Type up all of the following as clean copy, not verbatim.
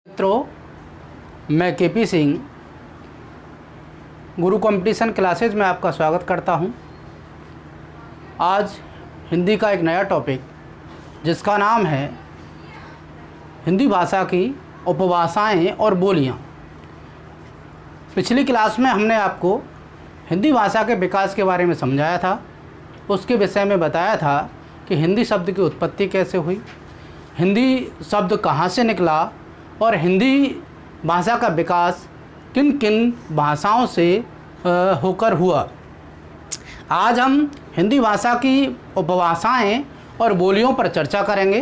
मित्रों, मैं केपी सिंह गुरु competition classes में आपका स्वागत करता हूं। आज हिंदी का एक नया टॉपिक जिसका नाम है हिंदी भाषा की उपभाषाएं और बोलियां। पिछली क्लास में हमने आपको हिंदी भाषा के विकास के बारे में समझाया था। उसके विषय में बताया था कि हिंदी शब्द की उत्पत्ति कैसे हुई, हिंदी शब्द कहाँ से निकला और हिंदी भाषा का विकास किन किन भाषाओं से होकर हुआ। आज हम हिंदी भाषा की उपभाषाएं और बोलियों पर चर्चा करेंगे।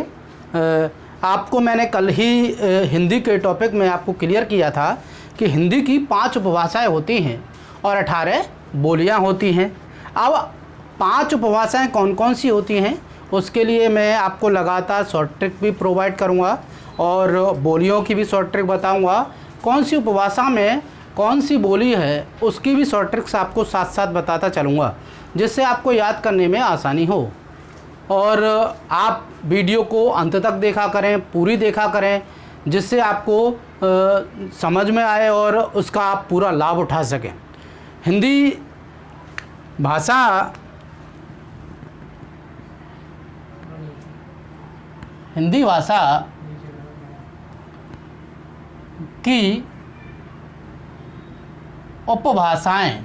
आपको मैंने कल ही हिंदी के टॉपिक में आपको क्लियर किया था कि हिंदी की 5 उपभाषाएं होती हैं और 18 बोलियां होती हैं। अब 5 उपभाषाएं कौन कौन सी होती हैं उसके लिए मैं आपको लगातार शॉर्ट ट्रिक भी प्रोवाइड करूंगा और बोलियों की भी शॉर्ट ट्रिक बताऊंगा। कौन सी उपभाषा में कौन सी बोली है उसकी भी शॉर्ट ट्रिक्स आपको साथ साथ बताता चलूँगा, जिससे आपको याद करने में आसानी हो। और आप वीडियो को अंत तक देखा करें, पूरी देखा करें, जिससे आपको समझ में आए और उसका आप पूरा लाभ उठा सकें। हिंदी भाषा की उपभाषाएं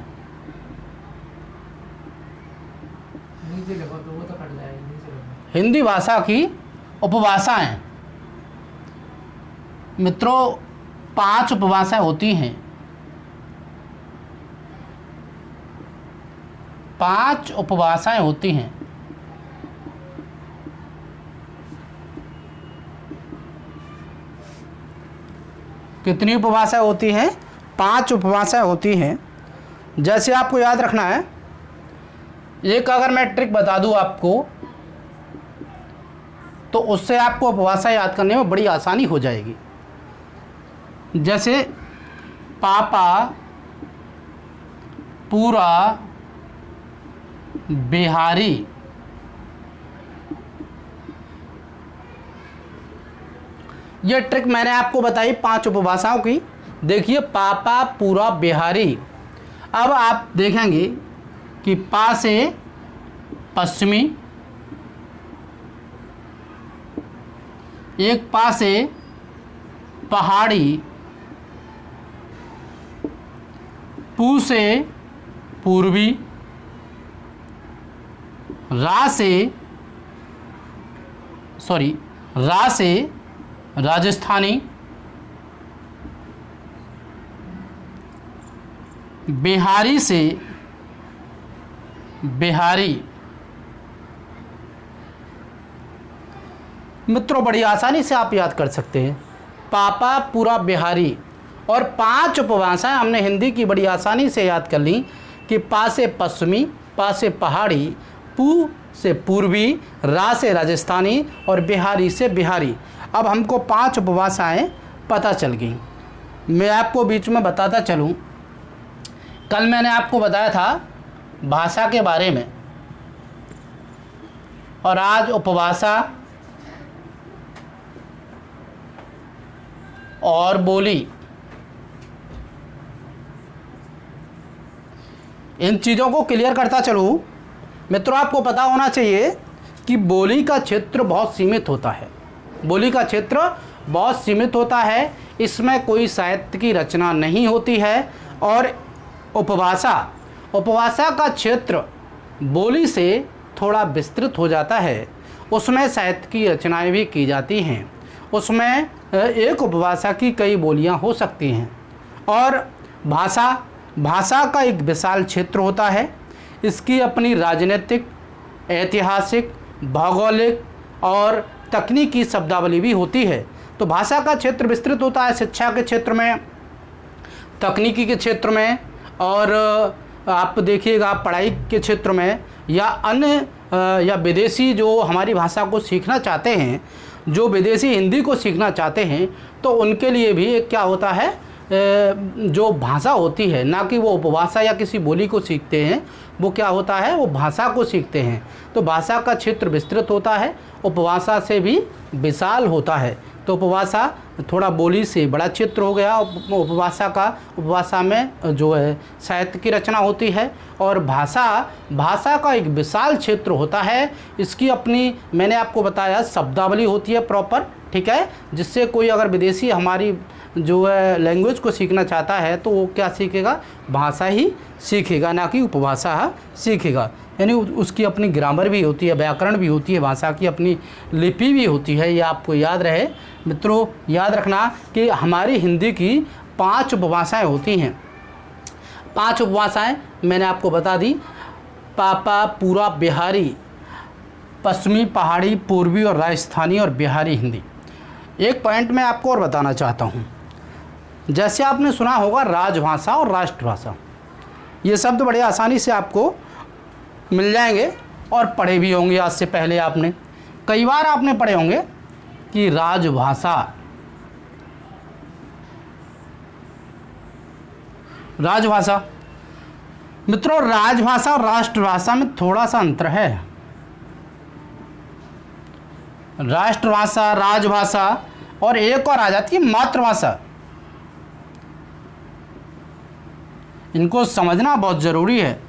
हिंदी भाषा की उपभाषाएं मित्रों 5 उपभाषाएं होती हैं। 5 उपभाषाएं होती हैं। कितनी उपभाषाएं होती हैं? 5 उपभाषाएं होती हैं। जैसे आपको याद रखना है, एक अगर मैं ट्रिक बता दूं आपको तो उससे आपको उपभाषा याद करने में बड़ी आसानी हो जाएगी। जैसे पापा पूरा बिहारी, ये ट्रिक मैंने आपको बताई 5 उपभाषाओं की। देखिए, पापा पूरा बिहारी। अब आप देखेंगे कि पा से पश्चिमी, एक पा से पहाड़ी, पू से पूर्वी, रा से राजस्थानी, बिहारी से बिहारी। मित्रों, बड़ी आसानी से आप याद कर सकते हैं पापा पूरा बिहारी। और 5 उपभाषाएं हमने हिंदी की बड़ी आसानी से याद कर ली कि पा से पश्चिमी, पा से पहाड़ी, पू से पूर्वी, रा से राजस्थानी और बिहारी से बिहारी। अब हमको 5 उपभाषाएं पता चल गई। मैं आपको बीच में बताता चलूं, कल मैंने आपको बताया था भाषा के बारे में और आज उपभाषा और बोली, इन चीज़ों को क्लियर करता चलूं। मित्रों, आपको पता होना चाहिए कि बोली का क्षेत्र बहुत सीमित होता है। बोली का क्षेत्र बहुत सीमित होता है, इसमें कोई साहित्य की रचना नहीं होती है। और उपभाषा का क्षेत्र बोली से थोड़ा विस्तृत हो जाता है, उसमें साहित्य की रचनाएं भी की जाती हैं। उसमें एक उपभाषा की कई बोलियां हो सकती हैं। और भाषा का एक विशाल क्षेत्र होता है। इसकी अपनी राजनीतिक, ऐतिहासिक, भौगोलिक और तकनीकी शब्दावली भी होती है। तो भाषा का क्षेत्र विस्तृत होता है शिक्षा के क्षेत्र में, तकनीकी के क्षेत्र में, और आप देखिएगा पढ़ाई के क्षेत्र में, या अन्य या विदेशी जो हमारी भाषा को सीखना चाहते हैं, जो विदेशी हिंदी को सीखना चाहते हैं, तो उनके लिए भी एक क्या होता है, जो भाषा होती है, ना कि वो उपभाषा या किसी बोली को सीखते हैं, वो क्या होता है, वो भाषा को सीखते हैं। तो भाषा का क्षेत्र विस्तृत होता है, उपभाषा से भी विशाल होता है। तो उपभाषा थोड़ा बोली से बड़ा क्षेत्र हो गया। उपभाषा में जो है साहित्य की रचना होती है, और भाषा का एक विशाल क्षेत्र होता है। इसकी अपनी, मैंने आपको बताया, शब्दावली होती है प्रॉपर, ठीक है, जिससे कोई अगर विदेशी हमारी जो है लैंग्वेज को सीखना चाहता है तो वो क्या सीखेगा, भाषा ही सीखेगा, ना कि उपभाषा सीखेगा। यानी उसकी अपनी ग्रामर भी होती है, व्याकरण भी होती है, भाषा की अपनी लिपि भी होती है। ये आपको याद रहे मित्रों, याद रखना कि हमारी हिंदी की 5 उपभाषाएँ होती हैं। 5 उपभाषाएँ मैंने आपको बता दी, पापा, पूरा, बिहारी, पश्चिमी, पहाड़ी, पूर्वी और राजस्थानी और बिहारी हिंदी। एक पॉइंट मैं आपको और बताना चाहता हूँ, जैसे आपने सुना होगा राजभाषा और राष्ट्रभाषा, ये शब्द बड़े आसानी से आपको मिल जाएंगे और पढ़े भी होंगे। आज से पहले आपने कई बार आपने पढ़े होंगे कि राजभाषा, मित्रों राजभाषा और राष्ट्रभाषा में थोड़ा सा अंतर है। राष्ट्रभाषा, राजभाषा और एक और आ जाती है मातृभाषा। इनको समझना बहुत ज़रूरी है।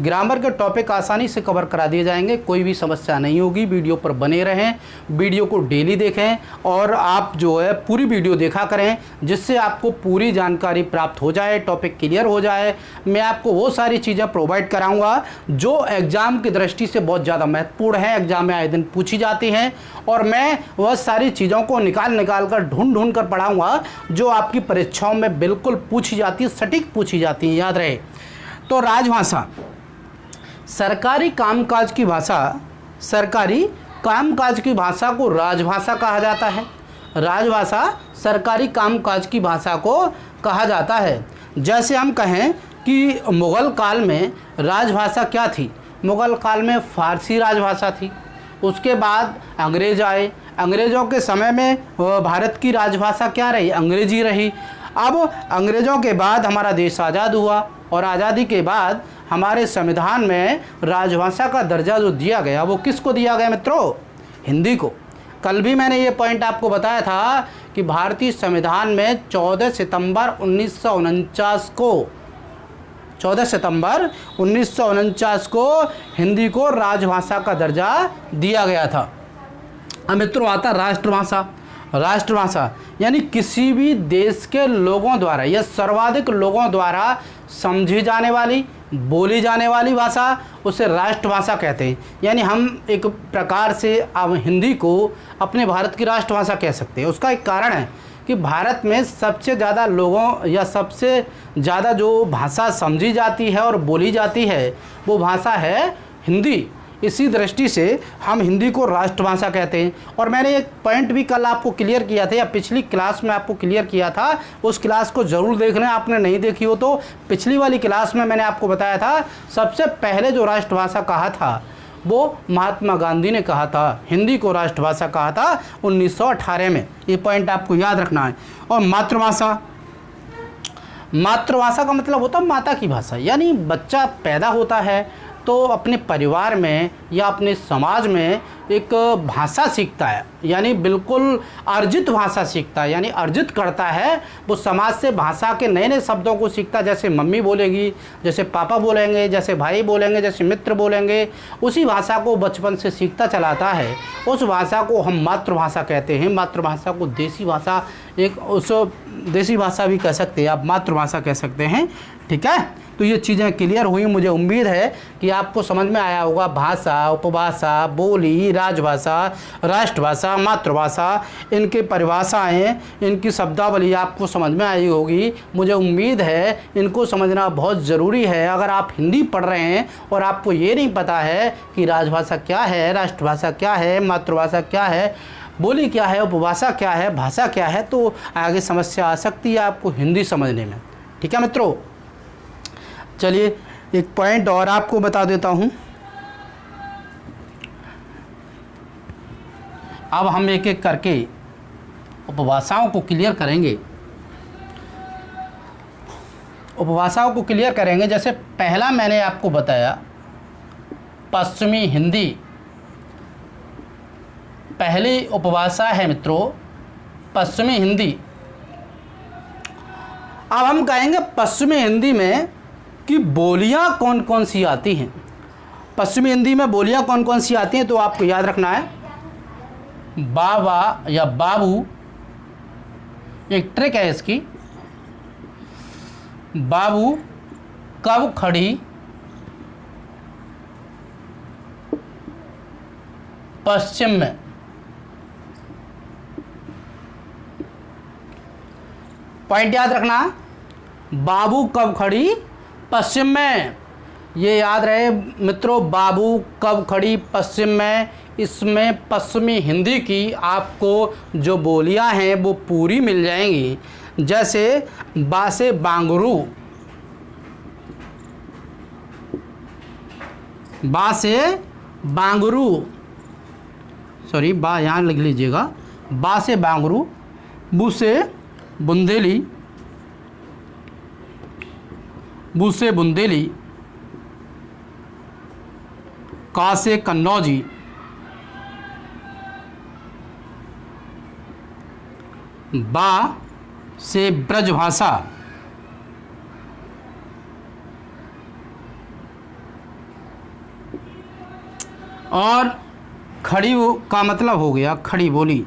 ग्रामर के टॉपिक आसानी से कवर करा दिए जाएंगे, कोई भी समस्या नहीं होगी। वीडियो पर बने रहें, वीडियो को डेली देखें और आप जो है पूरी वीडियो देखा करें, जिससे आपको पूरी जानकारी प्राप्त हो जाए, टॉपिक क्लियर हो जाए। मैं आपको वो सारी चीज़ें प्रोवाइड कराऊंगा जो एग्ज़ाम की दृष्टि से बहुत ज़्यादा महत्वपूर्ण है, एग्ज़ाम में आए दिन पूछी जाती हैं, और मैं वह सारी चीज़ों को निकाल कर ढूंढ कर पढ़ाऊँगा जो आपकी परीक्षाओं में बिल्कुल पूछी जाती है, सटीक पूछी जाती है, याद रहे। तो राजभाषा सरकारी कामकाज की भाषा, सरकारी कामकाज की भाषा को राजभाषा कहा जाता है। राजभाषा सरकारी कामकाज की भाषा को कहा जाता है। जैसे हम कहें कि मुग़ल काल में राजभाषा क्या थी, मुग़ल काल में फ़ारसी राजभाषा थी। उसके बाद अंग्रेज आए, अंग्रेज़ों के समय में भारत की राजभाषा क्या रही, अंग्रेजी रही। अब अंग्रेज़ों के बाद हमारा देश आज़ाद हुआ, और आज़ादी के बाद हमारे संविधान में राजभाषा का दर्जा जो दिया गया वो किसको दिया गया मित्रों, हिंदी को। कल भी मैंने ये पॉइंट आपको बताया था कि भारतीय संविधान में 14 सितंबर 1949 को हिंदी को राजभाषा का दर्जा दिया गया था। अब मित्रों आता राष्ट्रभाषा। राष्ट्रभाषा यानी किसी भी देश के लोगों द्वारा या सर्वाधिक लोगों द्वारा समझी जाने वाली, बोली जाने वाली भाषा, उसे राष्ट्रभाषा कहते हैं। यानी हम एक प्रकार से अब हिंदी को अपने भारत की राष्ट्रभाषा कह सकते हैं। उसका एक कारण है कि भारत में सबसे ज़्यादा लोगों या सबसे ज़्यादा जो भाषा समझी जाती है और बोली जाती है वो भाषा है हिंदी। इसी दृष्टि से हम हिंदी को राष्ट्रभाषा कहते हैं। और मैंने एक पॉइंट भी कल आपको क्लियर किया था, या पिछली क्लास में आपको क्लियर किया था, उस क्लास को ज़रूर देखना। आपने नहीं देखी हो तो पिछली वाली क्लास में मैंने आपको बताया था सबसे पहले जो राष्ट्रभाषा कहा था वो महात्मा गांधी ने कहा था, हिंदी को राष्ट्रभाषा कहा था 1918 में। ये पॉइंट आपको याद रखना है। और मातृभाषा, मातृभाषा का मतलब होता है माता की भाषा। यानी बच्चा पैदा होता है तो अपने परिवार में या अपने समाज में एक भाषा सीखता है, यानी बिल्कुल अर्जित भाषा सीखता है, यानी अर्जित करता है। वो समाज से भाषा के नए नए शब्दों को सीखता है, जैसे मम्मी बोलेगी, जैसे पापा बोलेंगे, जैसे भाई बोलेंगे, जैसे मित्र बोलेंगे, उसी भाषा को बचपन से सीखता चलाता है। उस भाषा को हम मातृभाषा कहते हैं। मातृभाषा को देसी भाषा, एक उस देसी भाषा भी कह सकते हैं आप, मातृभाषा कह सकते हैं। ठीक है, तो ये चीज़ें क्लियर हुई। मुझे उम्मीद है कि आपको समझ में आया होगा। भाषा, उपभाषा, बोली, राजभाषा, राष्ट्रभाषा, मातृभाषा, इनके परिभाषाएँ, इनकी शब्दावली आपको समझ में आई होगी। मुझे उम्मीद है इनको समझना बहुत ज़रूरी है। अगर आप हिंदी पढ़ रहे हैं और आपको ये नहीं पता है कि राजभाषा क्या है, राष्ट्रभाषा क्या है, मातृभाषा क्या है, बोली क्या है, उपभाषा क्या है, भाषा क्या है, तो आगे समस्या आ सकती है आपको हिंदी समझने में। ठीक है मित्रों, चलिए एक पॉइंट और आपको बता देता हूं। अब हम एक एक करके उपभाषाओं को क्लियर करेंगे। उपभाषाओं को क्लियर करेंगे। जैसे पहला मैंने आपको बताया पश्चिमी हिंदी, पहली उपभाषा है मित्रों पश्चिमी हिंदी। अब हम कहेंगे पश्चिमी हिंदी में कि बोलियां कौन कौन सी आती हैं। पश्चिमी हिंदी में बोलियां कौन कौन सी आती हैं, तो आपको याद रखना है बाबा या बाबू, एक ट्रिक है इसकी। बाबू कब खड़ी पश्चिम में। पॉइंट याद रखना, बाबू कब खड़ी पश्चिम में। ये याद रहे मित्रों, बाबू कब खड़ी पश्चिम में। इसमें पश्चिमी हिंदी की आपको जो बोलियां हैं वो पूरी मिल जाएंगी। जैसे बा से बांगरू, बा से बांगरू, सॉरी बा यहाँ लिख लीजिएगा, बा से बांगरू, बू से बुंदेली, बू से बुंदेली, का से कन्नौजी, बा से ब्रजभाषा, और खड़ी का मतलब हो गया खड़ी बोली।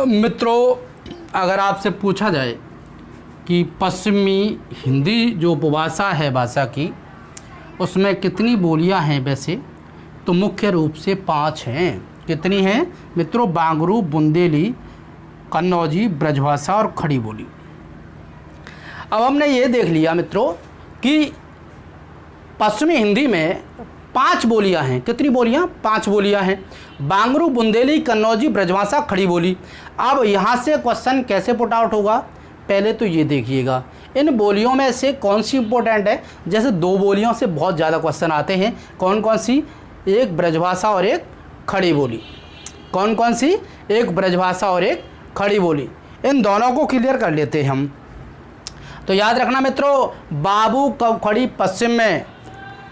मित्रों, अगर आपसे पूछा जाए कि पश्चिमी हिंदी जो उपभाषा है भाषा की, उसमें कितनी बोलियां हैं वैसे, तो मुख्य रूप से 5 हैं। कितनी हैं मित्रों? बांगरू, बुंदेली, कन्नौजी, ब्रजभाषा और खड़ी बोली। अब हमने ये देख लिया मित्रों कि पश्चिमी हिंदी में 5 बोलियां हैं। कितनी बोलियां? 5 बोलियां हैं। बांगरू, बुंदेली, कन्नौजी, ब्रजभाषा, खड़ी बोली। अब यहाँ से क्वेश्चन कैसे पुट आउट होगा, पहले तो ये देखिएगा इन बोलियों में से कौन सी इंपॉर्टेंट है। जैसे 2 बोलियों से बहुत ज़्यादा क्वेश्चन आते हैं। कौन कौन सी? एक ब्रजभाषा और एक खड़ी बोली। कौन कौन सी? एक ब्रजभाषा और एक खड़ी बोली। इन दोनों को क्लियर कर लेते हैं हम। तो याद रखना मित्रों, बाबू कब खड़ी पश्चिम में।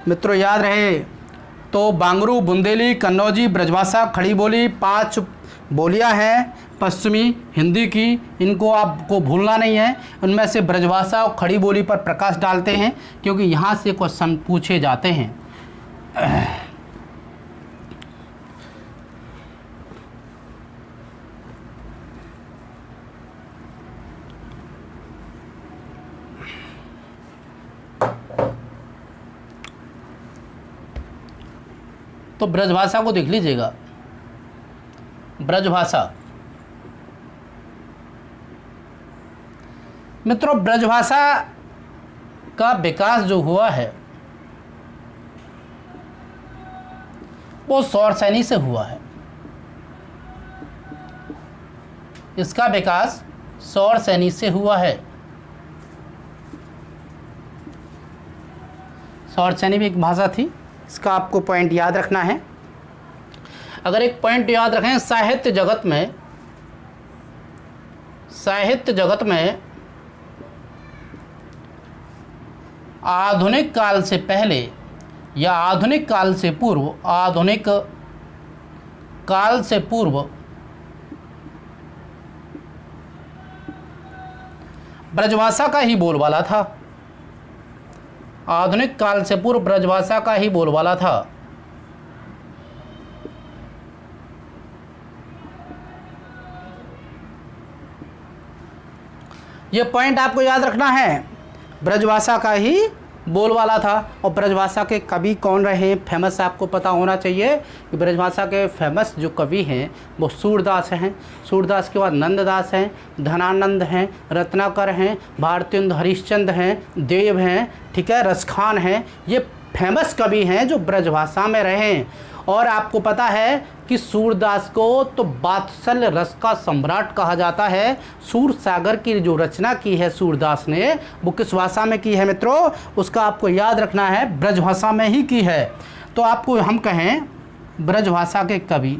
मित्रों याद रहे तो बांगरू, बुंदेली, कन्नौजी, ब्रजभाषा, खड़ी बोली 5 बोलियां हैं पश्चिमी हिंदी की। इनको आपको भूलना नहीं है। उनमें से ब्रजभाषा और खड़ी बोली पर प्रकाश डालते हैं क्योंकि यहाँ से क्वेश्चन पूछे जाते हैं। तो ब्रजभाषा को देख लीजिएगा। ब्रजभाषा मित्रों, ब्रजभाषा का विकास जो हुआ है वो सौरसैनी से हुआ है। इसका विकास सौरसैनी से हुआ है। सौरसैनी भी एक भाषा थी। इसका आपको पॉइंट याद रखना है। अगर एक पॉइंट याद रखें, साहित्य जगत में आधुनिक काल से पहले या आधुनिक काल से पूर्व ब्रजभाषा का ही बोलबाला था। आधुनिक काल से पूर्व ब्रजभाषा का ही बोलबाला था। ये पॉइंट आपको याद रखना है। ब्रजभाषा का ही बोलबाला था। और ब्रजभाषा के कवि कौन रहे, फेमस आपको पता होना चाहिए कि ब्रजभाषा के फेमस जो कवि हैं वो सूरदास हैं। सूरदास के बाद नंददास हैं, धनानंद हैं, रत्नाकर हैं, भारतेंदु हरिश्चंद्र हैं, देव हैं, ठीक है, रसखान हैं। ये फेमस कवि हैं जो ब्रजभाषा में रहे हैं। और आपको पता है कि सूरदास को तो वात्सल्य रस का सम्राट कहा जाता है। सूर सागर की जो रचना की है सूरदास ने, वो किस भाषा में की है मित्रों? उसका आपको याद रखना है, ब्रजभाषा में ही की है। तो आपको हम कहें ब्रजभाषा के कवि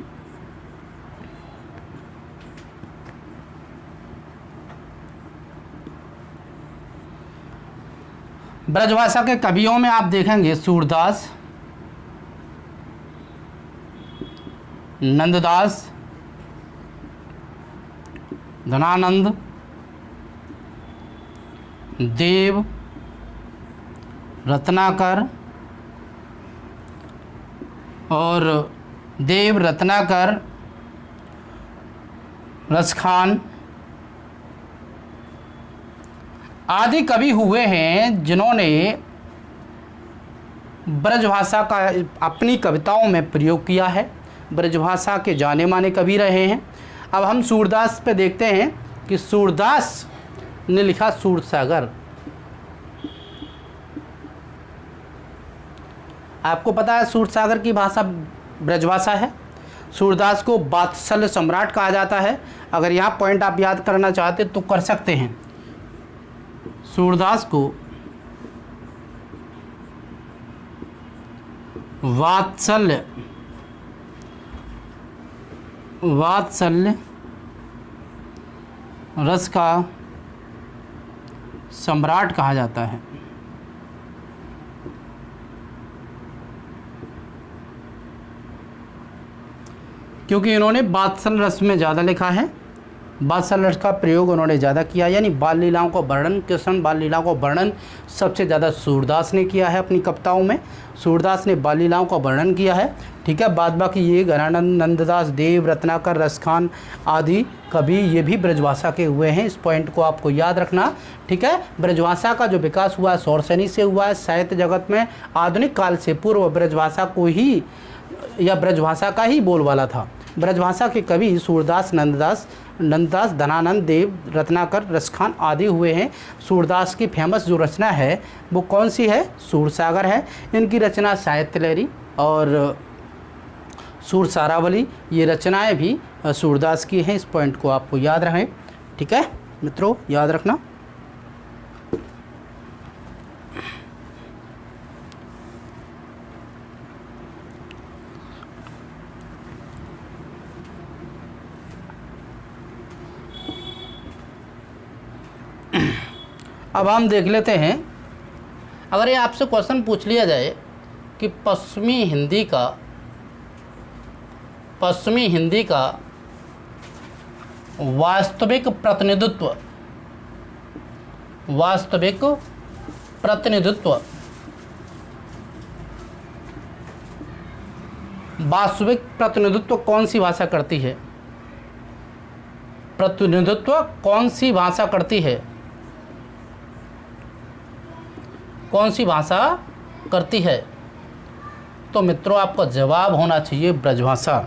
ब्रजभाषा के कवियों में आप देखेंगे सूरदास, नंददास, धनानंद, देव, रत्नाकर और देव रत्नाकर, रसखान आदि कवि हुए हैं जिन्होंने ब्रजभाषा का अपनी कविताओं में प्रयोग किया है। ब्रजभाषा के जाने माने कवि रहे हैं। अब हम सूरदास पे देखते हैं कि सूरदास ने लिखा सूरसागर। आपको पता है सूरसागर की भाषा ब्रजभाषा है। सूरदास को वात्सल्य सम्राट कहा जाता है। अगर यहाँ पॉइंट आप याद करना चाहते तो कर सकते हैं। सूरदास को वात्सल्य रस का सम्राट कहा जाता है। क्योंकि इन्होंने वात्सल्य रस में ज़्यादा लिखा है, वात्सल्य रस का प्रयोग उन्होंने ज़्यादा किया, यानी बाल लीलाओं को वर्णन, कृष्ण बाल लीलाओं को वर्णन सबसे ज़्यादा सूरदास ने किया है अपनी कविताओं में। सूरदास ने बाल लीलाओं का वर्णन किया है। ठीक है, बाद बाकी ये घनानंद, नंददास, देव, रत्नाकर, रसखान आदि कवि ये भी ब्रजभाषा के हुए हैं। इस पॉइंट को आपको याद रखना। ठीक है, ब्रजभाषा का जो विकास हुआ है शौरसेनी से हुआ है। साहित्य जगत में आधुनिक काल से पूर्व ब्रजभाषा को ही या ब्रजभाषा का ही बोलबाला था। ब्रजभाषा के कवि सूरदास, नंददास, धनानंद, देव, रत्नाकर, रसखान आदि हुए हैं। सूरदास की फेमस जो रचना है वो कौन सी है? सूरसागर है। इनकी रचना साहित्य लहरी और सूरसारावली ये रचनाएं भी सूरदास की हैं। इस पॉइंट को आपको याद रखें। ठीक है मित्रों, याद रखना। अब हम देख लेते हैं, अगर ये आपसे क्वेश्चन पूछ लिया जाए कि पश्चिमी हिंदी का वास्तविक प्रतिनिधित्व कौन सी भाषा करती है? प्रतिनिधित्व कौन सी भाषा करती है? कौन सी भाषा करती है? तो मित्रों आपका जवाब होना चाहिए ब्रजभाषा।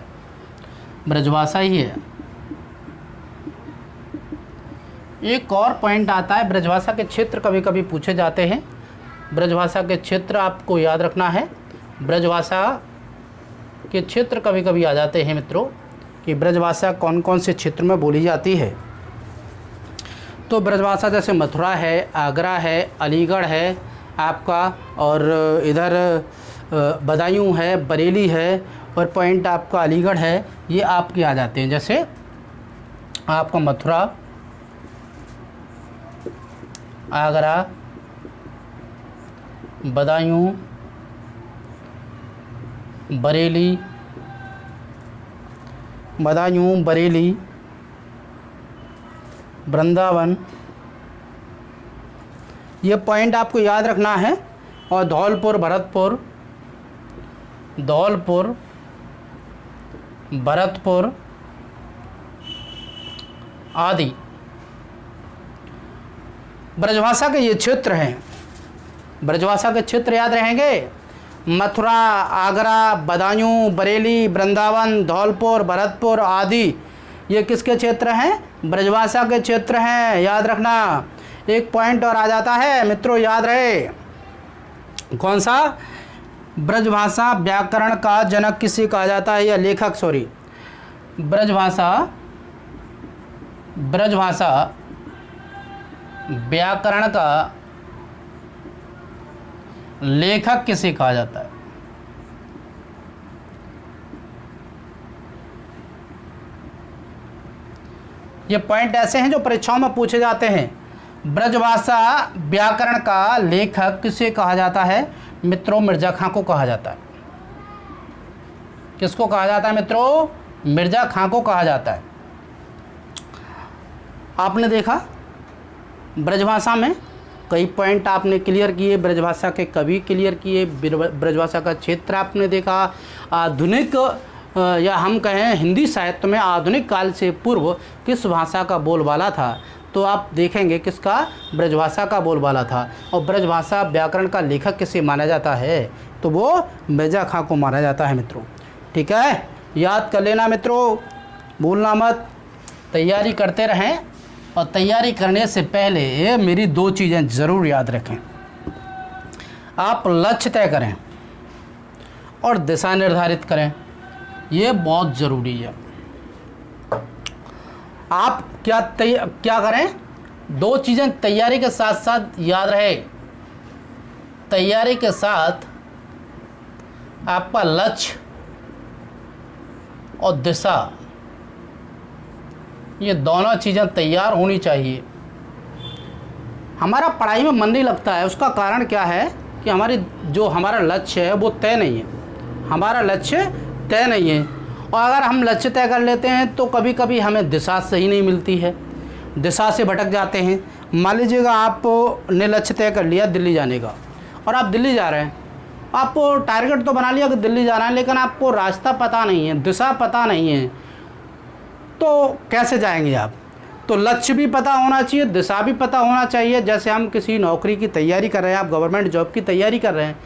ब्रजभाषा ही है। एक और पॉइंट आता है, ब्रजभाषा के क्षेत्र कभी कभी पूछे जाते हैं। ब्रजभाषा के क्षेत्र आपको याद रखना है। ब्रजभाषा के क्षेत्र कभी कभी आ जाते हैं मित्रों कि ब्रजभाषा कौन कौन से क्षेत्र में बोली जाती है। तो ब्रजभाषा जैसे मथुरा है, आगरा है, अलीगढ़ है आपका, और इधर बदायूं है, बरेली है, और पॉइंट आपका अलीगढ़ है, ये आपके आ जाते हैं। जैसे आपका मथुरा, आगरा, बदायूं, बरेली, वृंदावन, ये पॉइंट आपको याद रखना है। और धौलपुर, भरतपुर आदि ब्रजभाषा के ये क्षेत्र हैं। ब्रजभाषा के क्षेत्र याद रहेंगे। मथुरा, आगरा, बदायूं, बरेली, वृंदावन, धौलपुर, भरतपुर आदि ये किसके क्षेत्र हैं? ब्रजभाषा के क्षेत्र हैं। याद रखना। एक पॉइंट और आ जाता है मित्रों, याद रहे। कौन सा? ब्रजभाषा व्याकरण का जनक किसे कहा जाता है, या लेखक? सॉरी, ब्रजभाषा व्याकरण का लेखक किसे कहा जाता है? ये पॉइंट ऐसे हैं जो परीक्षाओं में पूछे जाते हैं। ब्रजभाषा व्याकरण का लेखक किसे कहा जाता है मित्रों? मिर्ज़ा खां को कहा जाता है। किसको कहा जाता है मित्रों? मिर्ज़ा खां को कहा जाता है। आपने देखा ब्रजभाषा में कई पॉइंट आपने क्लियर किए, ब्रजभाषा के कवि क्लियर किए, ब्रजभाषा का क्षेत्र आपने देखा। आधुनिक या हम कहें हिंदी साहित्य में आधुनिक काल से पूर्व किस भाषा का बोलबाला था, तो आप देखेंगे किसका? ब्रजभाषा का बोलबाला था। और ब्रजभाषा व्याकरण का लेखक किसे माना जाता है? तो वो मिर्ज़ा खां को माना जाता है मित्रों। ठीक है, याद कर लेना मित्रों, भूलना मत, तैयारी करते रहें। और तैयारी करने से पहले मेरी 2 चीज़ें ज़रूर याद रखें। आप लक्ष्य तय करें और दिशा निर्धारित करें, ये बहुत ज़रूरी है। आप क्या करें? 2 चीज़ें तैयारी के साथ साथ याद रहे। तैयारी के साथ आपका लक्ष्य और दिशा, ये दोनों चीज़ें तैयार होनी चाहिए। हमारा पढ़ाई में मन नहीं लगता है, उसका कारण क्या है कि हमारा लक्ष्य है वो तय नहीं है। हमारा लक्ष्य तय नहीं है, और अगर हम लक्ष्य तय कर लेते हैं तो कभी कभी हमें दिशा सही नहीं मिलती है, दिशा से भटक जाते हैं। मान लीजिएगा आपने लक्ष्य तय कर लिया दिल्ली जाने का, और आप दिल्ली जा रहे हैं। आपको टारगेट तो बना लिया कि दिल्ली जाना है, लेकिन आपको रास्ता पता नहीं है, दिशा पता नहीं है, तो कैसे जाएंगे आप? तो लक्ष्य भी पता होना चाहिए, दिशा भी पता होना चाहिए। जैसे हम किसी नौकरी की तैयारी कर रहे हैं, आप गवर्नमेंट जॉब की तैयारी कर रहे हैं,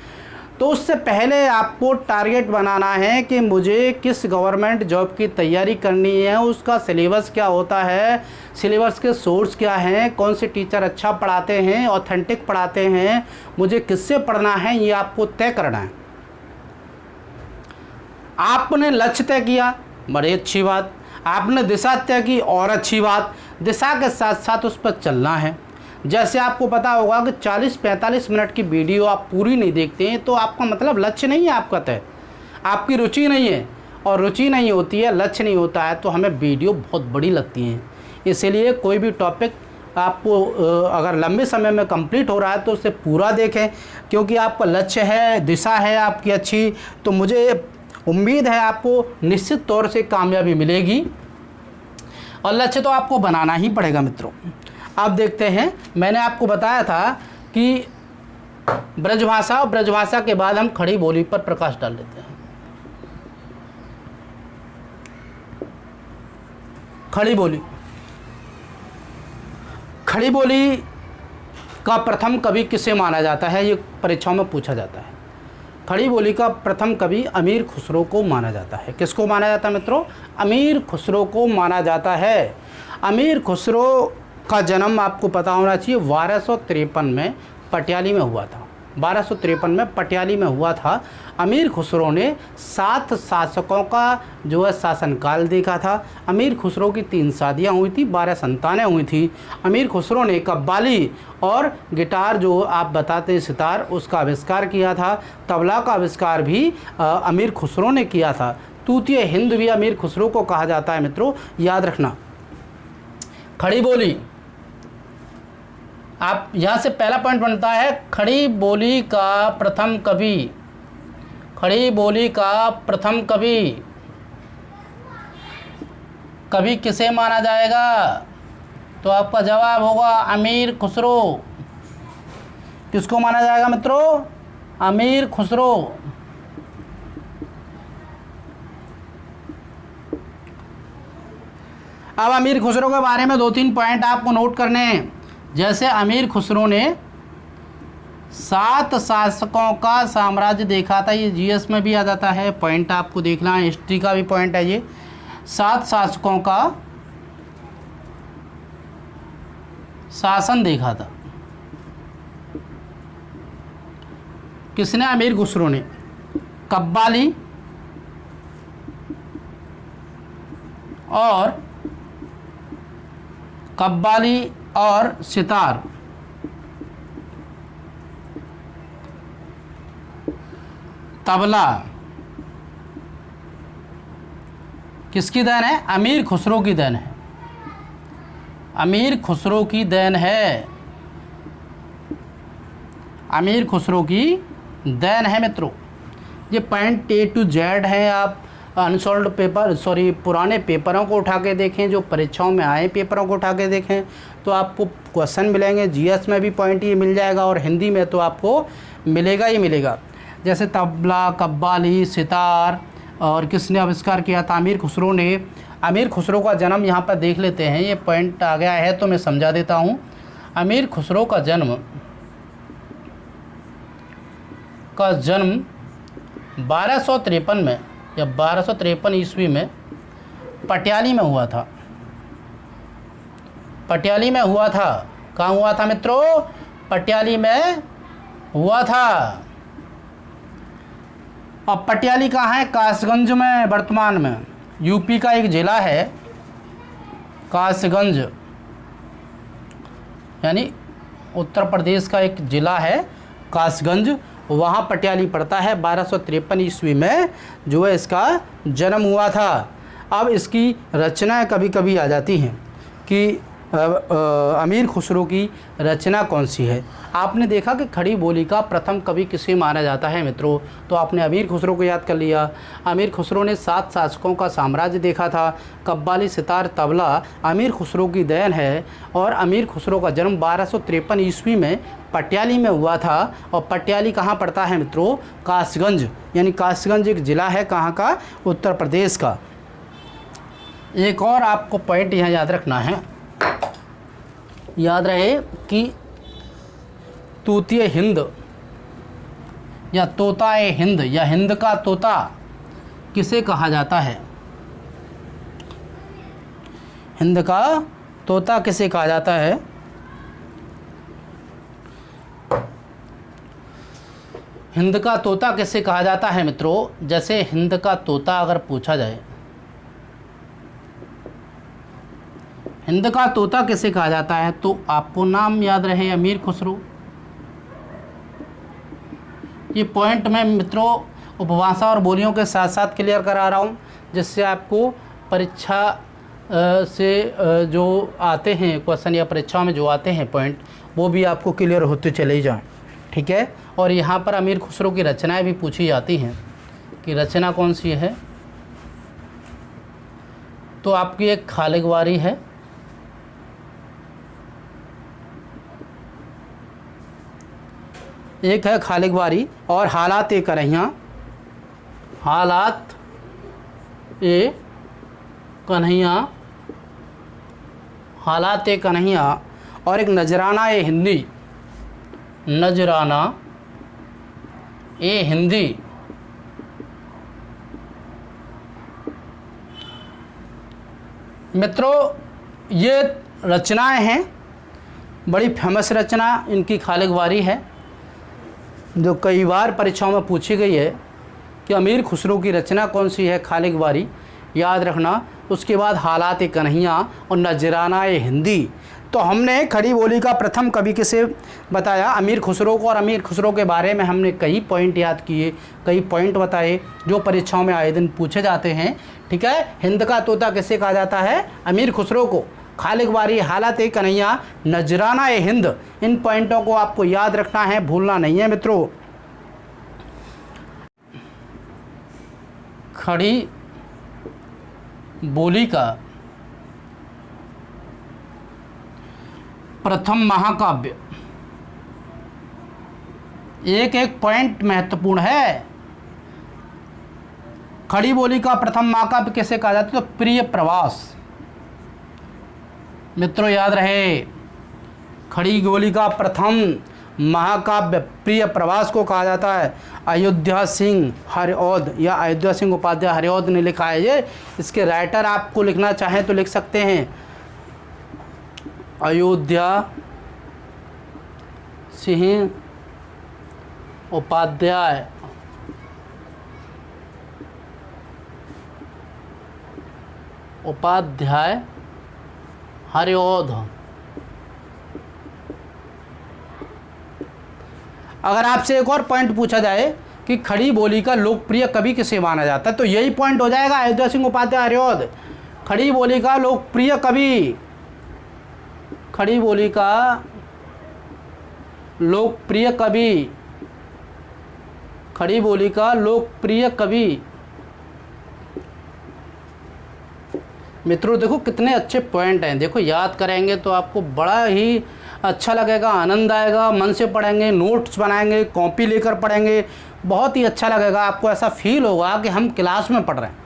तो उससे पहले आपको टारगेट बनाना है कि मुझे किस गवर्नमेंट जॉब की तैयारी करनी है, उसका सिलेबस क्या होता है, सिलेबस के सोर्स क्या हैं, कौन से टीचर अच्छा पढ़ाते हैं, ऑथेंटिक पढ़ाते हैं, मुझे किससे पढ़ना है, ये आपको तय करना है। आपने लक्ष्य तय किया, बड़ी अच्छी बात। आपने दिशा तय की, और अच्छी बात। दिशा के साथ साथ उस पर चलना है। जैसे आपको पता होगा कि 40-45 मिनट की वीडियो आप पूरी नहीं देखते हैं तो आपका मतलब लक्ष्य नहीं है आपका तय, आपकी रुचि नहीं है। और रुचि नहीं होती है, लक्ष्य नहीं होता है, तो हमें वीडियो बहुत बड़ी लगती हैं। इसीलिए कोई भी टॉपिक आपको अगर लंबे समय में कंप्लीट हो रहा है तो उसे पूरा देखें, क्योंकि आपका लक्ष्य है, दिशा है आपकी अच्छी, तो मुझे उम्मीद है आपको निश्चित तौर से कामयाबी मिलेगी। और लक्ष्य तो आपको बनाना ही पड़ेगा मित्रों। आप देखते हैं, मैंने आपको बताया था कि ब्रजभाषा और ब्रजभाषा के बाद हम खड़ी बोली पर प्रकाश डाल लेते हैं। खड़ी बोली, खड़ी बोली का प्रथम कवि किसे माना जाता है? ये परीक्षाओं में पूछा जाता है। खड़ी बोली का प्रथम कवि अमीर खुसरो को माना जाता है। किसको माना जाता है मित्रों? अमीर खुसरो को माना जाता है। अमीर खुसरो का जन्म आपको पता होना चाहिए 1253 में पटियाली में हुआ था। 1253 में पटियाली में हुआ था। अमीर खुसरो ने 7 शासकों का जो है शासनकाल देखा था। अमीर खुसरो की 3 शादियां हुई थी, 12 संतानें हुई थी। अमीर खुसरो ने कव्वाली और गिटार जो आप बताते हैं सितार, उसका आविष्कार किया था। तबला का आविष्कार भी अमीर खुसरो ने किया था। तूतीय हिंद भी अमीर खुसरो को कहा जाता है मित्रों, याद रखना। खड़ी बोली, आप यहाँ से पहला पॉइंट बनता है, खड़ी बोली का प्रथम कवि। खड़ी बोली का प्रथम कवि किसे माना जाएगा? तो आपका जवाब होगा अमीर खुसरो। किसको माना जाएगा मित्रों? अमीर खुसरो। अब अमीर खुसरो के बारे में 2-3 पॉइंट आपको नोट करने हैं। जैसे अमीर खुसरो ने 7 शासकों का साम्राज्य देखा था। ये जीएस में भी आ जाता है, पॉइंट आपको देखना है, हिस्ट्री का भी पॉइंट है ये। 7 शासकों का शासन देखा था। किसने? अमीर खुसरो ने। कव्वाली और सितार, तबला किसकी देन है? अमीर खुसरो की देन है। अमीर खुसरो की देन है। अमीर खुसरो की देन है मित्रों। ये पॉइंट A to Z है। आप अनसॉल्व्ड पेपर पुराने पेपरों को उठा के देखें, जो परीक्षाओं में आए पेपरों को उठा के देखें तो आपको क्वेश्चन मिलेंगे। जीएस में भी पॉइंट ये मिल जाएगा और हिंदी में तो आपको मिलेगा ही मिलेगा। जैसे तबला, कव्वाली, सितार और किसने आविष्कार किया था? अमीर खुसरो ने। अमीर खुसरो का जन्म यहाँ पर देख लेते हैं, ये पॉइंट आ गया है तो मैं समझा देता हूँ। अमीर खुसरो का जन्म 1253 में या 1253 ईस्वी में पटियाली में हुआ था। पटियाली में हुआ था। कहाँ हुआ था मित्रों? पटियाली में हुआ था। अब पटियाली कहाँ है? कासगंज में, वर्तमान में यूपी का एक ज़िला है कासगंज, यानी उत्तर प्रदेश का एक ज़िला है कासगंज, वहाँ पटियाली पड़ता है। 1253 ईस्वी में जो है इसका जन्म हुआ था। अब इसकी रचनाएं कभी कभी आ जाती हैं कि अमीर खुसरो की रचना कौन सी है। आपने देखा कि खड़ी बोली का प्रथम कवि किसे माना जाता है मित्रों? तो आपने अमीर खुसरो को याद कर लिया। अमीर खुसरो ने 7 शासकों का साम्राज्य देखा था। कव्वाली, सितार, तबला अमीर खुसरो की देन है। और अमीर खुसरो का जन्म 1253 ईस्वी में पटियाली में हुआ था। और पटियाली कहाँ पड़ता है मित्रों? कासगंज, यानी कासगंज एक ज़िला है कहाँ का? उत्तर प्रदेश का। एक और आपको पॉइंट यहाँ याद रखना है, याद रहे कि तूतीय हिंद या तोताए हिंद या हिंद का तोता किसे कहा जाता है? हिंद का तोता किसे कहा जाता है? हिंद का तोता किसे कहा जाता है मित्रों? जैसे हिंद का तोता अगर पूछा जाए, हिंद का तोता किसे कहा जाता है, तो आपको नाम याद रहे अमीर खुसरो। ये पॉइंट मैं मित्रों उपभाषा और बोलियों के साथ साथ क्लियर करा रहा हूँ, जिससे आपको परीक्षा से जो आते हैं क्वेश्चन या परीक्षा में जो आते हैं पॉइंट, वो भी आपको क्लियर होते चले जाएं। ठीक है। और यहाँ पर अमीर खुसरो की रचनाएं भी पूछी जाती हैं कि रचना कौन सी है। तो आपकी एक खालिगवारी है, एक है खालिगवारी और हालात ए कन्हैया, हालात ए कन्हैया, हालात ए कन्हैया, और एक नजराना ए हिंदी, नजराना ए हिंदी। मित्रों ये रचनाएं हैं, बड़ी फेमस रचना इनकी खालिगवारी है, जो कई बार परीक्षाओं में पूछी गई है कि अमीर खुसरो की रचना कौन सी है, खालिगवारी याद रखना। उसके बाद हालात ए कन्हैया और नजराना ए हिंदी। तो हमने खड़ी बोली का प्रथम कवि किसे बताया? अमीर खुसरो को। और अमीर खुसरो के बारे में हमने कई पॉइंट याद किए, कई पॉइंट बताए जो परीक्षाओं में आए दिन पूछे जाते हैं। ठीक है। हिंद का तोता किसे कहा जाता है? अमीर खुसरो को। खालिगवारी, हालात ए कन्हैया, नजराना ए हिंद, इन पॉइंटों को आपको याद रखना है, भूलना नहीं है मित्रों। खड़ी बोली का प्रथम महाकाव्य, एक एक पॉइंट महत्वपूर्ण है। खड़ी बोली का प्रथम महाकाव्य किसे कहा जाता है? तो प्रिय प्रवास। मित्रों याद रहे, खड़ी बोली का प्रथम महाकाव्य प्रिय प्रवास को कहा जाता है। अयोध्या सिंह हरिऔध या अयोध्या सिंह उपाध्याय हरिऔध ने लिखा है ये। इसके राइटर आपको लिखना चाहें तो लिख सकते हैं, अयोध्या सिंह उपाध्याय हरिऔध। अगर आपसे एक और पॉइंट पूछा जाए कि खड़ी बोली का लोकप्रिय कवि किसे माना जाता है, तो यही पॉइंट हो जाएगा, अयोध्या सिंह उपाध्याय हरिऔध। खड़ी बोली का लोकप्रिय कवि, खड़ी बोली का लोकप्रिय कवि, खड़ी बोली का लोकप्रिय कवि। मित्रों देखो कितने अच्छे पॉइंट हैं, देखो याद करेंगे तो आपको बड़ा ही अच्छा लगेगा, आनंद आएगा। मन से पढ़ेंगे, नोट्स बनाएंगे, कॉपी लेकर पढ़ेंगे, बहुत ही अच्छा लगेगा। आपको ऐसा फील होगा कि हम क्लास में पढ़ रहे हैं।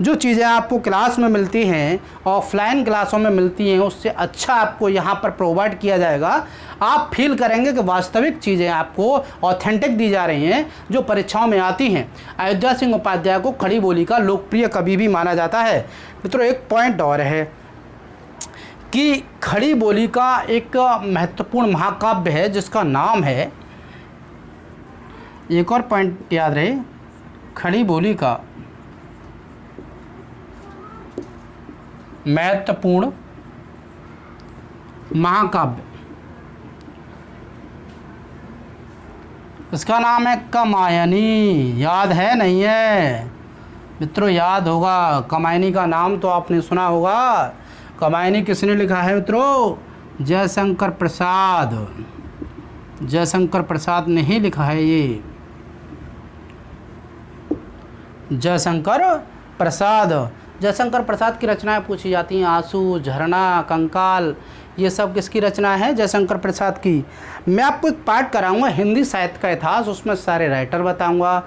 जो चीज़ें आपको क्लास में मिलती हैं, ऑफलाइन क्लासों में मिलती हैं, उससे अच्छा आपको यहाँ पर प्रोवाइड किया जाएगा। आप फील करेंगे कि वास्तविक चीज़ें आपको ऑथेंटिक दी जा रही हैं जो परीक्षाओं में आती हैं। अयोध्या सिंह उपाध्याय को खड़ी बोली का लोकप्रिय कवि भी माना जाता है। मित्रों एक पॉइंट और है कि खड़ी बोली का एक महत्वपूर्ण महाकाव्य है जिसका नाम है, एक और पॉइंट याद रहे, खड़ी बोली का महत्वपूर्ण महाकाव्य, इसका नाम है कमायनी। याद है नहीं है मित्रों? याद होगा, कमायनी का नाम तो आपने सुना होगा। कमायनी किसने लिखा है मित्रों? जयशंकर प्रसाद। जयशंकर प्रसाद ने ही लिखा है ये, जयशंकर प्रसाद। जयशंकर प्रसाद की रचनाएं पूछी जाती हैं, आंसू, झरना, कंकाल, ये सब किसकी रचना है? जयशंकर प्रसाद की। मैं आपको एक पाठ कराऊंगा हिंदी साहित्य का इतिहास, उसमें सारे राइटर बताऊंगा,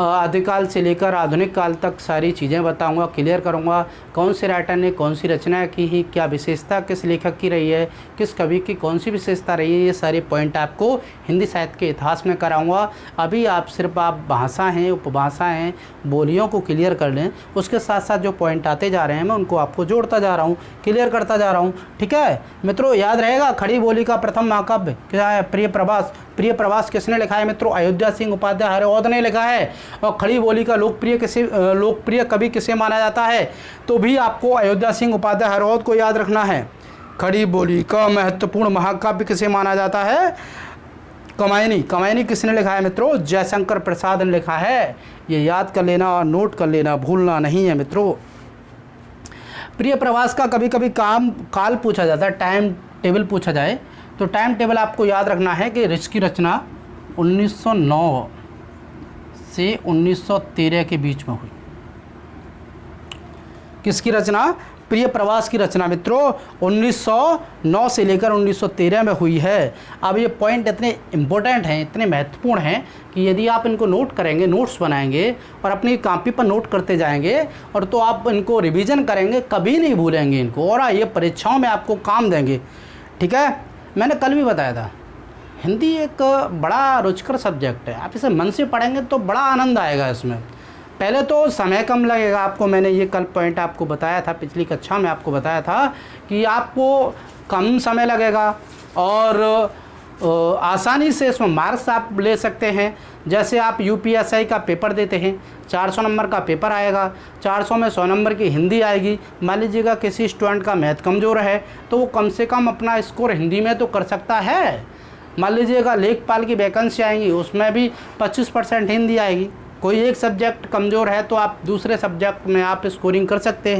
आदिकाल से लेकर आधुनिक काल तक सारी चीज़ें बताऊंगा, क्लियर करूंगा कौन से राइटर ने कौन सी रचना की ही, क्या विशेषता किस लेखक की रही है, किस कवि की कौन सी विशेषता रही है। ये सारे पॉइंट आपको हिंदी साहित्य के इतिहास में कराऊंगा। अभी आप सिर्फ भाषा हैं, उपभाषा हैं, बोलियों को क्लियर कर लें, उसके साथ साथ जो पॉइंट आते जा रहे हैं मैं उनको आपको जोड़ता जा रहा हूँ, क्लियर करता जा रहा हूँ। ठीक है मित्रों, याद रहेगा खड़ी बोली का प्रथम महाकाव्य क्या है? प्रिय प्रवास। प्रिय प्रवास किसने लिखा है मित्रों? अयोध्या सिंह उपाध्याय हरिऔध ने लिखा है। और खड़ी बोली का लोकप्रिय कवि किसे माना जाता है? तो भी आपको अयोध्या सिंह उपाध्याय हरिऔध को याद रखना है। खड़ी बोली का महत्वपूर्ण महाकाव्य किसे माना जाता है? कमायनी। कमायनी किसने लिखा है मित्रों? जयशंकर प्रसाद ने लिखा है। ये याद कर लेना और नोट कर लेना, भूलना नहीं है मित्रों। प्रिय प्रवास का कभी कभी काल पूछा जाता है, टाइम टेबल पूछा जाए तो टाइम टेबल आपको याद रखना है कि इसकी रचना 1909 से 1913 के बीच में हुई। किसकी रचना? प्रिय प्रवास की रचना मित्रों 1909 से लेकर 1913 में हुई है। अब ये पॉइंट इतने इम्पोर्टेंट हैं, इतने महत्वपूर्ण हैं कि यदि आप इनको नोट करेंगे, नोट्स बनाएंगे और अपनी कॉपी पर नोट करते जाएंगे और तो आप इनको रिवीजन करेंगे, कभी नहीं भूलेंगे इनको और ये परीक्षाओं में आपको काम देंगे। ठीक है, मैंने कल भी बताया था हिंदी एक बड़ा रुचिकर सब्जेक्ट है। आप इसे मन से पढ़ेंगे तो बड़ा आनंद आएगा इसमें। पहले तो समय कम लगेगा आपको, मैंने ये कल पॉइंट आपको बताया था, पिछली कक्षा में आपको बताया था कि आपको कम समय लगेगा और आसानी से इसमें मार्क्स आप ले सकते हैं। जैसे आप यूपीएससी का पेपर देते हैं, 400 नंबर का पेपर आएगा, 400 में 100 नंबर की हिंदी आएगी। मान लीजिएगा किसी स्टूडेंट का मैथ कमज़ोर है तो वो कम से कम अपना स्कोर हिंदी में तो कर सकता है। मान लीजिएगा लेखपाल की वैकेंसी आएंगी, उसमें भी 25% हिंदी आएगी। कोई एक सब्जेक्ट कमज़ोर है तो आप दूसरे सब्जेक्ट में आप स्कोरिंग कर सकते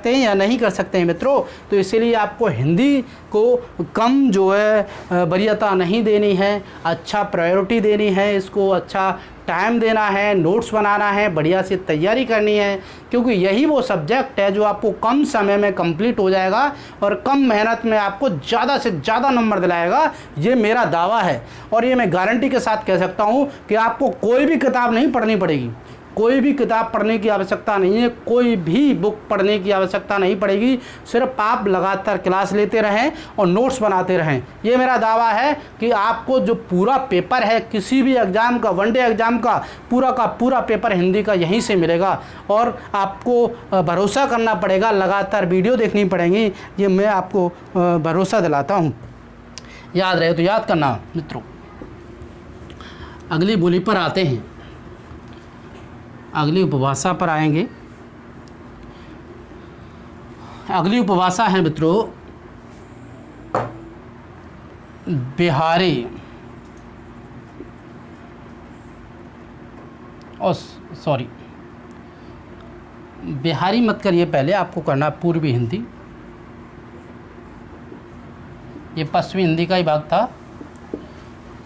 हैं या नहीं कर सकते हैं मित्रों। तो इसीलिए आपको हिंदी को कम जो है वरीयता नहीं देनी है, अच्छा प्रायोरिटी देनी है, इसको अच्छा टाइम देना है, नोट्स बनाना है, बढ़िया से तैयारी करनी है, क्योंकि यही वो सब्जेक्ट है जो आपको कम समय में कंप्लीट हो जाएगा और कम मेहनत में आपको ज़्यादा से ज़्यादा नंबर दिलाएगा। ये मेरा दावा है और ये मैं गारंटी के साथ कह सकता हूँ कि आपको कोई भी किताब नहीं पढ़नी पड़ेगी, कोई भी किताब पढ़ने की आवश्यकता नहीं है, कोई भी बुक पढ़ने की आवश्यकता नहीं पड़ेगी। सिर्फ आप लगातार क्लास लेते रहें और नोट्स बनाते रहें। ये मेरा दावा है कि आपको जो पूरा पेपर है किसी भी एग्ज़ाम का, वनडे एग्ज़ाम का पूरा पेपर हिंदी का यहीं से मिलेगा और आपको भरोसा करना पड़ेगा, लगातार वीडियो देखनी पड़ेंगी। ये मैं आपको भरोसा दिलाता हूँ। याद रहे तो याद करना मित्रों। अगली बोली पर आते हैं, अगली उपभाषा पर आएंगे। अगली उपभाषा है मित्रों बिहारी, और सॉरी बिहारी मत करिए, पहले आपको करना पूर्वी हिंदी। ये पश्चिमी हिंदी का ही भाग था।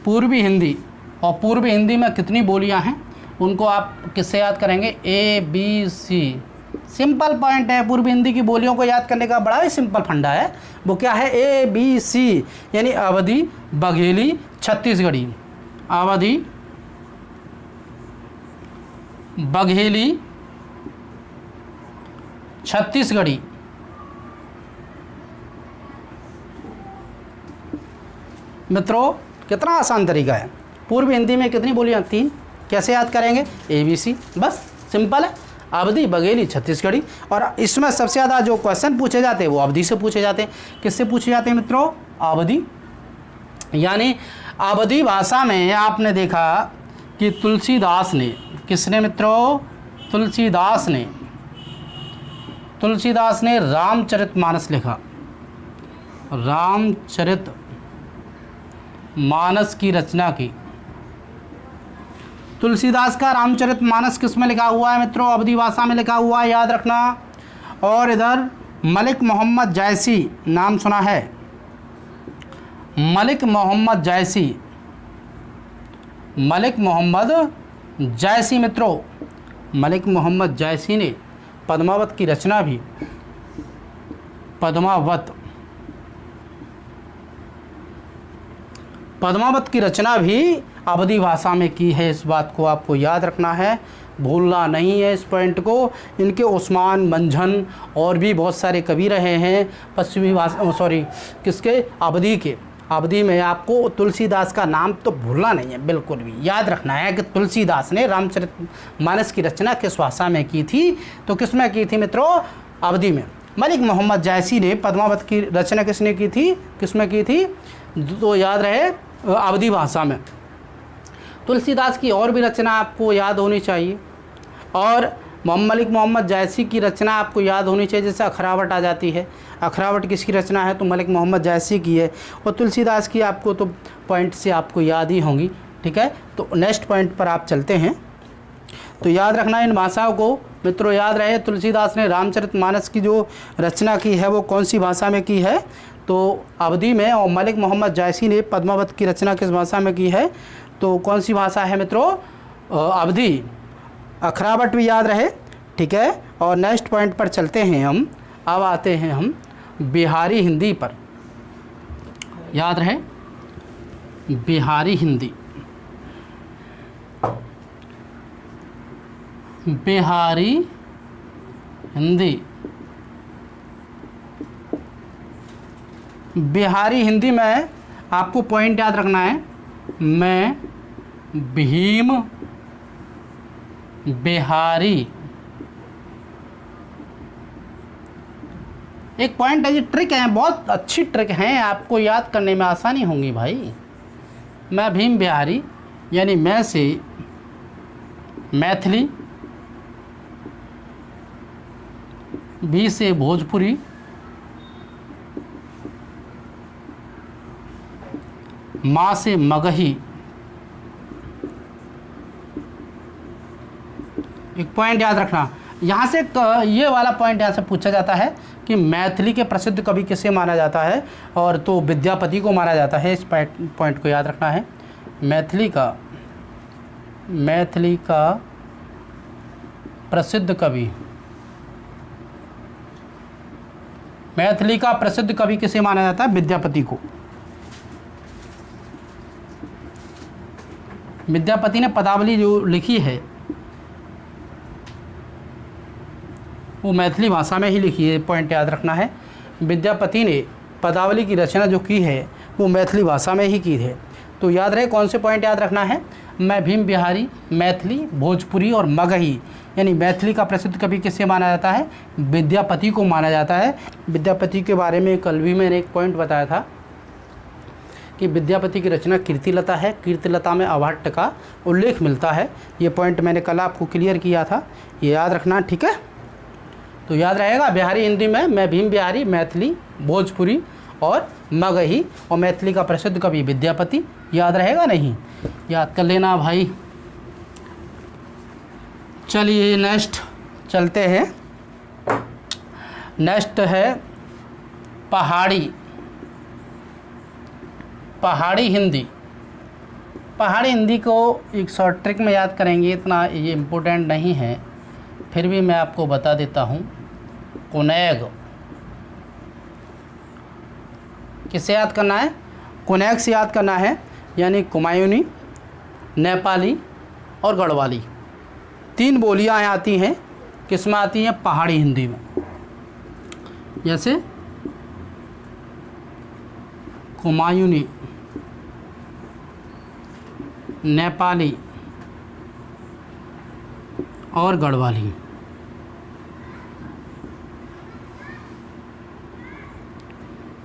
पूर्वी हिंदी, और पूर्वी हिंदी में कितनी बोलियां हैं उनको आप किससे याद करेंगे? A B C. Simple point है, पूर्वी हिंदी की बोलियों को याद करने का बड़ा ही सिंपल फंडा है। वो क्या है? ए बी सी, यानी अवधी, बघेली, छत्तीसगढ़ी। अवधी, बघेली, छत्तीसगढ़ी। मित्रों कितना आसान तरीका है। पूर्वी हिंदी में कितनी बोलियां? 3। कैसे याद करेंगे? ए बी सी, बस सिंपल है। अवधी, बघेली, छत्तीसगढ़ी। और इसमें सबसे ज़्यादा जो क्वेश्चन पूछे जाते हैं वो अवधी से पूछे जाते हैं। किससे पूछे जाते हैं मित्रों? अवधी। यानी अवधी भाषा में आपने देखा कि तुलसीदास ने, किसने मित्रों? तुलसीदास ने रामचरितमानस लिखा। रामचरितमानस की रचना की। तुलसीदास का रामचरितमानस किस में लिखा हुआ है मित्रों? अवधी भाषा में लिखा हुआ है, याद रखना। और इधर मलिक मोहम्मद जायसी, नाम सुना है? मलिक मोहम्मद जायसी मित्रों, मलिक मोहम्मद जायसी ने पद्मावत की रचना भी, पद्मावत की रचना भी अवधी भाषा में की है। इस बात को आपको याद रखना है, भूलना नहीं है इस पॉइंट को। इनके उस्मान, मंझन और भी बहुत सारे कवि रहे हैं पश्चिमी भाषा, किसके? अवधी के। अवधी में आपको तुलसीदास का नाम तो भूलना नहीं है, बिल्कुल भी याद रखना है कि तुलसीदास ने रामचरितमानस की रचना किस भाषा में की थी? तो किस में की थी मित्रों? अवधी में। मलिक मोहम्मद जायसी ने पद्मावत की रचना किसने की थी? किस में की थी? तो याद रहे, अवधी भाषा में। तुलसीदास की और भी रचना आपको याद होनी चाहिए, और मलिक मोहम्मद जायसी की रचना आपको याद होनी चाहिए। जैसे अखरावट आ जाती है, अखरावट किसकी रचना है? तो मलिक मोहम्मद जायसी की है। और तुलसीदास की आपको तो पॉइंट से आपको याद ही होंगी, ठीक है। तो नेक्स्ट पॉइंट पर आप चलते हैं। तो याद रखना इन भाषाओं को मित्रों, याद रहे तुलसीदास ने रामचरितमानस की जो रचना की है वो कौन सी भाषा में की है? तो अवधी में। और मलिक मोहम्मद जायसी ने पद्मावत की रचना किस भाषा में की है? तो कौन सी भाषा है मित्रों? अवधी। अखरावट भी याद रहे, ठीक है। और नेक्स्ट पॉइंट पर चलते हैं हम। अब आते हैं हम बिहारी हिंदी पर। याद रहे, बिहारी हिंदी। बिहारी हिंदी, बिहारी हिंदी में आपको पॉइंट याद रखना है। मैं भीम बिहारी। एक पॉइंट है, ये ट्रिक है, बहुत अच्छी ट्रिक है, आपको याद करने में आसानी होगी भाई। मैं भीम बिहारी, यानी मैं से मैथिली, भी से भोजपुरी, माँ से मगही। एक पॉइंट याद रखना, यहाँ से ये वाला पॉइंट यहाँ से पूछा जाता है कि मैथिली के प्रसिद्ध कवि किसे माना जाता है? और तो विद्यापति को माना जाता है। इस पॉइंट को याद रखना है। मैथिली का प्रसिद्ध कवि, मैथिली का प्रसिद्ध कवि किसे माना जाता है? विद्यापति को। विद्यापति ने पदावली जो लिखी है वो मैथिली भाषा में ही लिखी है, पॉइंट याद रखना है। विद्यापति ने पदावली की रचना जो की है वो मैथिली भाषा में ही की है। तो याद रहे कौन से पॉइंट याद रखना है? मैं भीम बिहारी, मैथिली, भोजपुरी और मगही। यानी मैथिली का प्रसिद्ध कवि किसे माना जाता है? विद्यापति को माना जाता है। विद्यापति के बारे में कल भी मैंने एक पॉइंट बताया था कि विद्यापति की रचना कीर्तिलता है। कीर्तिलता में अभाट्ट का उल्लेख मिलता है। ये पॉइंट मैंने कल आपको क्लियर किया था, ये याद रखना, ठीक है। तो याद रहेगा बिहारी हिंदी में मैं भीम बिहारी, मैथिली, भोजपुरी और मगही, और मैथिली का प्रसिद्ध कवि विद्यापति। याद रहेगा नहीं? याद कर लेना भाई। चलिए नेक्स्ट चलते हैं। नेक्स्ट है पहाड़ी, पहाड़ी हिंदी। पहाड़ी हिंदी को एक शॉर्ट ट्रिक में याद करेंगे, इतना ये इम्पोर्टेंट नहीं है, फिर भी मैं आपको बता देता हूँ। कोनेग, किसे याद करना है? कोनेग से याद करना है, यानी कुमायूनी, नेपाली और गढ़वाली, 3 बोलियाँ आती हैं। किस में आती हैं? पहाड़ी हिंदी में। जैसे कुमायूनी, नेपाली और गढ़वाली।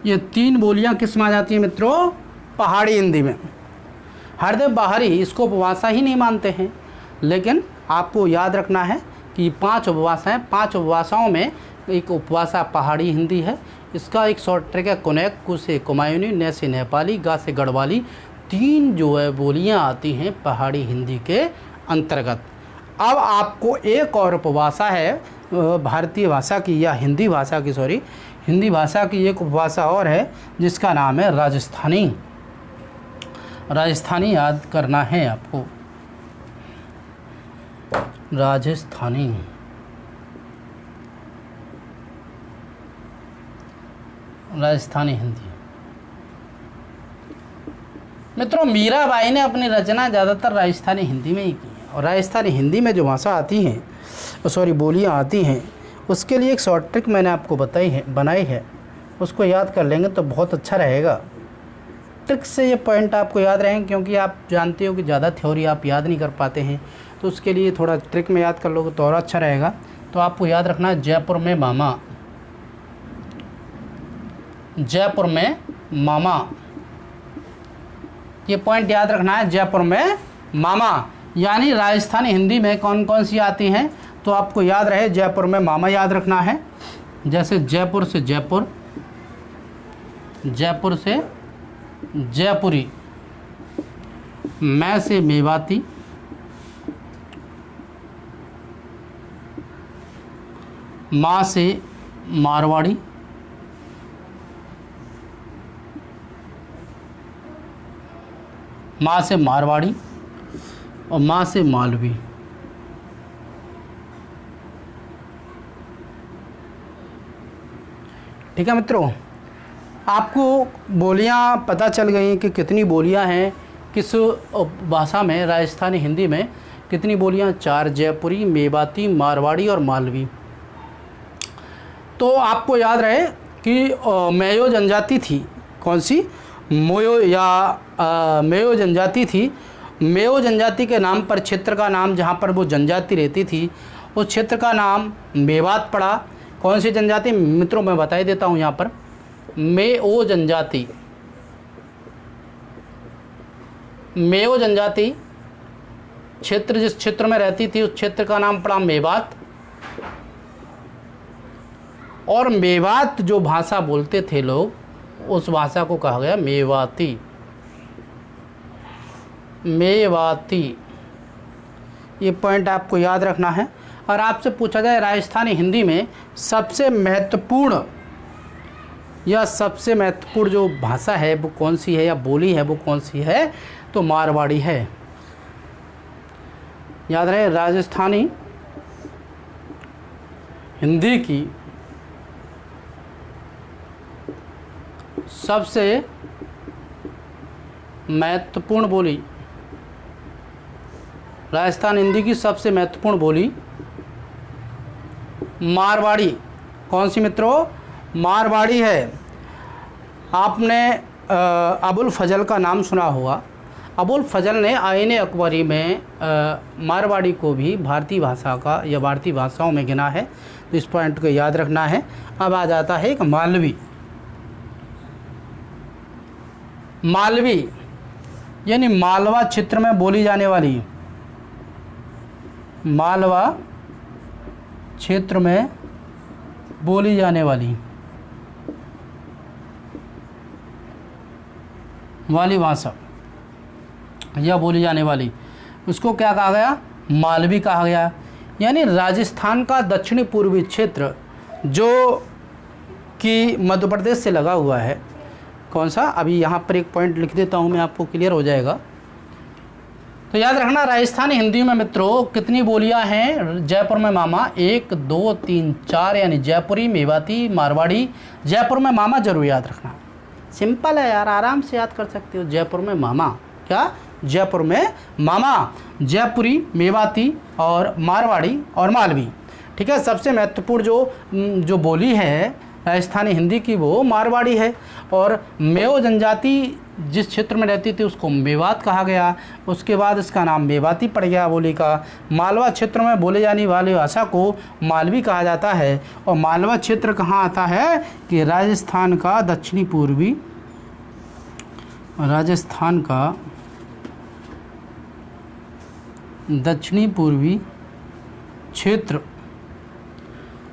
ये 3 बोलियां किस में आ जाती हैं मित्रों? पहाड़ी हिंदी में। हरदेव बाहरी इसको उपभाषा ही नहीं मानते हैं, लेकिन आपको याद रखना है कि 5 उपभाषाएं, 5 उपभाषाओं में एक उपभाषा पहाड़ी हिंदी है। इसका एक शॉर्ट ट्रिक है कोनेक, कु से कुमायूनी, ने से नेपाली, गा से गढ़वाली। 3 जो है बोलियां आती हैं पहाड़ी हिंदी के अंतर्गत। अब आपको एक और उपभाषा है भारतीय भाषा की, या हिंदी भाषा की, सॉरी, हिंदी भाषा की एक उपभाषा और है जिसका नाम है राजस्थानी। राजस्थानी याद करना है आपको, राजस्थानी। राजस्थानी हिंदी। मित्रों, मीराबाई ने अपनी रचना ज़्यादातर राजस्थानी हिंदी में ही की है, और राजस्थानी हिंदी में जो भाषा आती हैं, सॉरी बोलियां आती हैं, उसके लिए एक शॉर्ट ट्रिक मैंने आपको बनाई है, उसको याद कर लेंगे तो बहुत अच्छा रहेगा। ट्रिक से ये पॉइंट आपको याद रहेंगे, क्योंकि आप जानते हो कि ज़्यादा थ्योरी आप याद नहीं कर पाते हैं, तो उसके लिए थोड़ा ट्रिक में याद कर लोगे तो और अच्छा रहेगा। तो आपको याद रखना है जयपुर में मामा, जयपुर में मामा, ये पॉइंट याद रखना है, जयपुर में मामा। यानी राजस्थानी हिंदी में कौन कौन सी आती हैं, तो आपको याद रहे जयपुर में मामा याद रखना है। जैसे जयपुर से जयपुर, जयपुर से जयपुरी, मैं से मेवाती, माँ से मारवाड़ी, माँ से मारवाड़ी और माँ से मालवी। ठीक है मित्रों, आपको बोलियां पता चल गई कि कितनी बोलियां हैं किस भाषा में, राजस्थानी हिंदी में कितनी बोलियां? 4, जयपुरी, मेवाती, मारवाड़ी और मालवी। तो आपको याद रहे कि मेयो जनजाति थी, कौन सी? मोयो या मेयो जनजाति थी। मेयो जनजाति के नाम पर क्षेत्र का नाम, जहाँ पर वो जनजाति रहती थी, उस क्षेत्र का नाम मेवात पड़ा। कौन सी जनजाति मित्रों? मैं बता ही देता हूँ यहाँ पर, मेओ जनजाति। मेओ जनजाति क्षेत्र, जिस क्षेत्र में रहती थी उस क्षेत्र का नाम पड़ा मेवात। और मेवात जो भाषा बोलते थे लोग, उस भाषा को कहा गया मेवाती। मेवाती, ये पॉइंट आपको याद रखना है। और आपसे पूछा जाए राजस्थानी हिंदी में सबसे महत्वपूर्ण या सबसे महत्वपूर्ण जो भाषा है वो कौन सी है, या बोली है वो कौन सी है, तो मारवाड़ी है। याद रहे, राजस्थानी हिंदी की सबसे महत्वपूर्ण बोली, राजस्थान हिंदी की सबसे महत्वपूर्ण बोली मारवाड़ी। कौन सी मित्रों? मारवाड़ी है। आपने अबुल फजल का नाम सुना होगा। अबुल फजल ने आईने अकबरी में मारवाड़ी को भी भारतीय भाषा का या भारतीय भाषाओं में गिना है, तो इस पॉइंट को याद रखना है। अब आ जाता है एक मालवी। मालवी यानी मालवा क्षेत्र में बोली जाने वाली, मालवा क्षेत्र में बोली जाने वाली भाषा या बोली जाने वाली, उसको क्या कहा गया? मालवी कहा गया। यानी राजस्थान का दक्षिणी पूर्वी क्षेत्र जो कि मध्य प्रदेश से लगा हुआ है। कौन सा? अभी यहाँ पर एक पॉइंट लिख देता हूँ मैं, आपको क्लियर हो जाएगा। तो याद रखना, राजस्थानी हिंदी में मित्रों कितनी बोलियां हैं जयपुर में मामा? 1 2 3 4, यानी जयपुरी, मेवाती, मारवाड़ी। जयपुर में मामा जरूर याद रखना, सिंपल है यार, आराम से याद कर सकते हो। जयपुर में मामा, क्या? जयपुर में मामा, जयपुरी, मेवाती और मारवाड़ी और मालवी। ठीक है, सबसे महत्वपूर्ण जो बोली है राजस्थानी हिंदी की वो मारवाड़ी है। और मेओ जनजाति जिस क्षेत्र में रहती थी उसको मेवात कहा गया, उसके बाद इसका नाम मेवाती पड़ गया बोली का। मालवा क्षेत्र में बोले जाने वाली भाषा को मालवी कहा जाता है। और मालवा क्षेत्र कहाँ आता है कि राजस्थान का दक्षिणी पूर्वी, राजस्थान का दक्षिणी पूर्वी क्षेत्र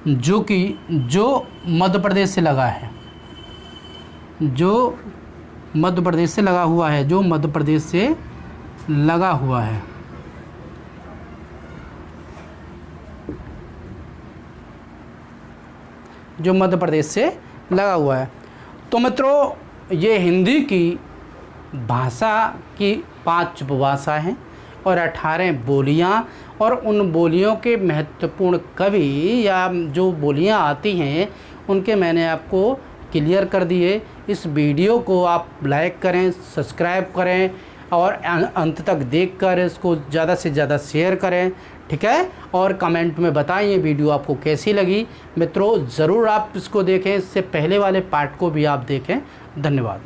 जो मध्य प्रदेश से लगा है, जो मध्य प्रदेश से लगा हुआ है, जो मध्य प्रदेश से लगा हुआ है। जो मध्य प्रदेश से लगा हुआ है। तो मित्रों ये हिंदी की भाषा की 5 उपभाषा हैं और 18 बोलियां, और उन बोलियों के महत्वपूर्ण कवि या जो बोलियां आती हैं उनके मैंने आपको क्लियर कर दिए। इस वीडियो को आप लाइक करें, सब्सक्राइब करें और अंत तक देखकर इसको ज़्यादा से ज़्यादा शेयर करें। ठीक है, और कमेंट में बताएं ये वीडियो आपको कैसी लगी। मित्रों ज़रूर आप इसको देखें, इससे पहले वाले पार्ट को भी आप देखें। धन्यवाद।